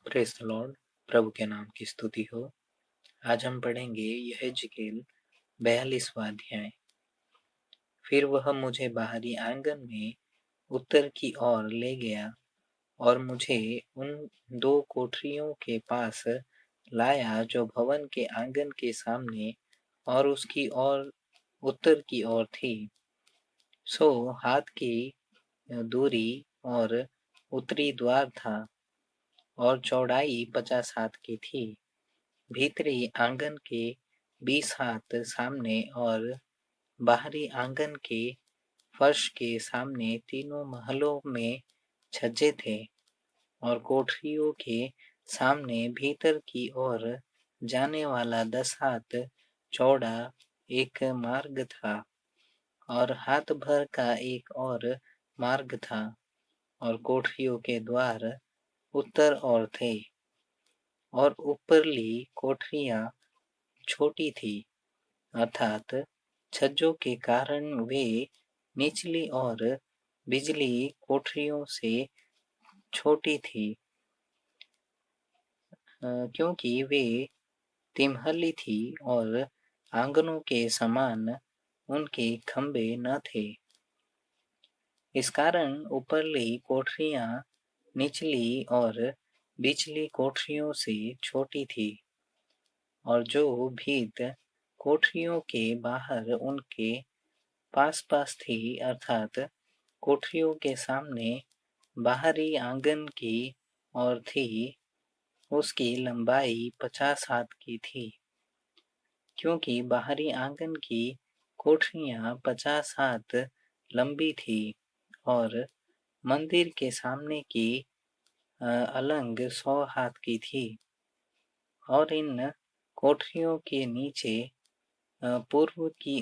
Praise the Lord. प्रभु के नाम की स्तुति हो। आज हम पढ़ेंगे यहेजकेल 42वां अध्याय। फिर वह मुझे बाहरी आंगन में उत्तर की ओर ले गया और मुझे उन दो कोठरियों के पास लाया जो भवन के आंगन के सामने और उसकी ओर उत्तर की ओर थी। सो हाथ की दूरी और उत्तरी द्वार था और चौड़ाई 50 हाथ की थी। भीतरी आंगन के 20 हाथ सामने और बाहरी आंगन के फर्श के सामने तीनों महलों में छज्जे थे और कोठरियों के सामने भीतर की ओर जाने वाला 10 हाथ चौड़ा एक मार्ग था और हाथ भर का एक और मार्ग था और कोठरियों के द्वार उत्तर ओर थे और ऊपरली कोठरियां छोटी थी, अर्थात छज्जों के कारण वे निचली और बिजली कोठरियों से छोटी थी, क्योंकि वे तिमहली थी और आंगनों के समान उनके खंभे न थे। इस कारण ऊपरली कोठरियां निचली और बिचली कोठरियों से छोटी थी और जो भीत कोठरियों के बाहर उनके पास थी, अर्थात कोठरियों के सामने बाहरी आंगन की ओर थी, उसकी लंबाई 50 हाथ की थी, क्योंकि बाहरी आंगन की कोठरियां 50 हाथ लंबी थी और मंदिर के सामने की अलंग 100 हाथ की थी। और इन कोठरियों के नीचे पूर्व की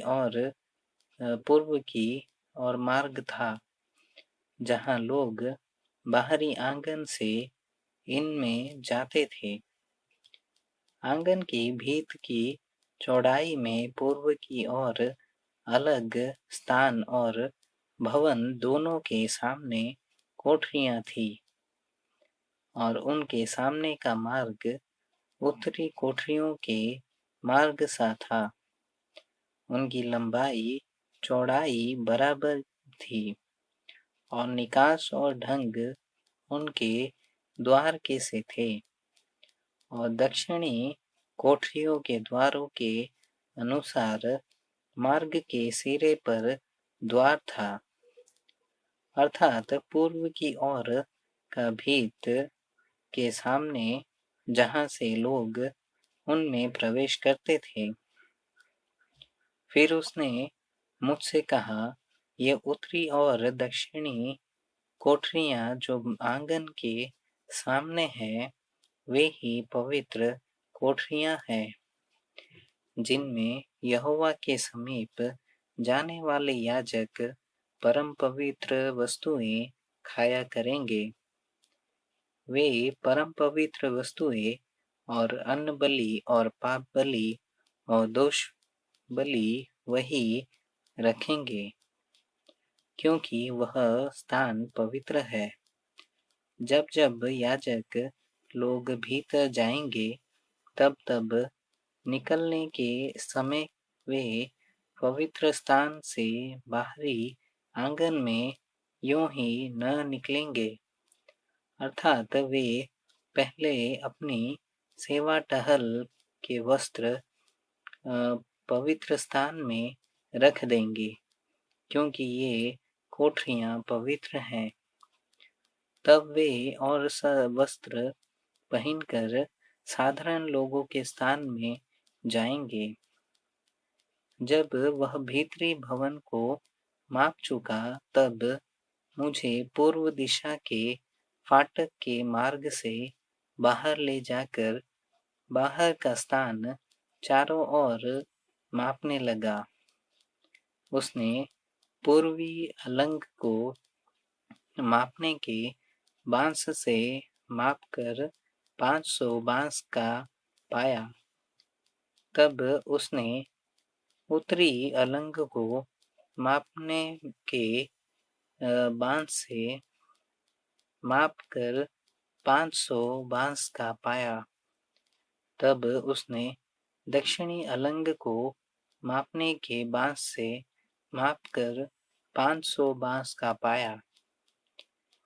ओर मार्ग था, जहां लोग बाहरी आंगन से इनमें जाते थे। आंगन की भीत की चौड़ाई में पूर्व की ओर अलग स्थान और भवन दोनों के सामने कोठरियां थी और उनके सामने का मार्ग उत्तरी कोठरियों के मार्ग सा था। उनकी लंबाई चौड़ाई बराबर थी और निकास और ढंग उनके द्वार के से थे और दक्षिणी कोठरियों के द्वारों के अनुसार मार्ग के सिरे पर द्वार था, अर्थात पूर्व की ओर का भीत के सामने, जहां से लोग उनमें प्रवेश करते थे। फिर उसने मुझसे कहा, ये उत्तरी और दक्षिणी कोठरियां जो आंगन के सामने है, वे ही पवित्र कोठरियां हैं, जिनमें यहोवा के समीप जाने वाले याजक परम पवित्र वस्तुएं खाया करेंगे। वे परम पवित्र वस्तुएं और अन्न बलि और पाप बलि और दोष बलि वही रखेंगे, क्योंकि वह स्थान पवित्र है। जब जब याजक लोग भीतर जाएंगे, तब तब निकलने के समय वे पवित्र स्थान से बाहरी आंगन में यूं ही न निकलेंगे, अर्थात वे पहले अपनी सेवा टहल के वस्त्र पवित्र स्थान में रख देंगे, क्योंकि ये कोठरियां पवित्र हैं। तब वे और वस्त्र पहनकर साधारण लोगों के स्थान में जाएंगे। जब वह भीतरी भवन को माप चुका, तब मुझे पूर्व दिशा के फाटक के मार्ग से बाहर ले जाकर बाहर का स्थान चारों ओर मापने लगा। उसने पूर्वी अलंग को मापने के बांस से मापकर 500 बांस का पाया। तब उसने उत्तरी अलंग को मापने के बांस से मापकर 500 बांस का पाया। तब उसने दक्षिणी अलंग को मापने के बांस से मापकर 500 बांस का पाया,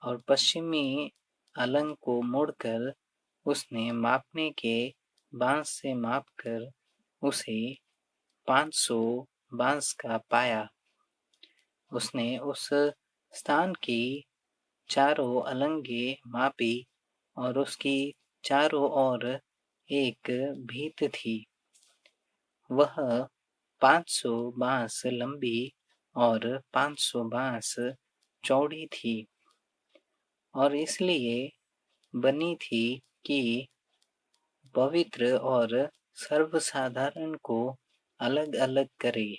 और पश्चिमी अलंग को मोड़कर उसने मापने के बांस से मापकर उसे 500 बांस का पाया। उसने उस स्थान की चारों अलंगे मापी और उसकी चारों ओर एक भीत थी। वह 500 बांस लंबी और 500 बांस चौड़ी थी, और इसलिए बनी थी कि पवित्र और सर्वसाधारण को अलग अलग करे।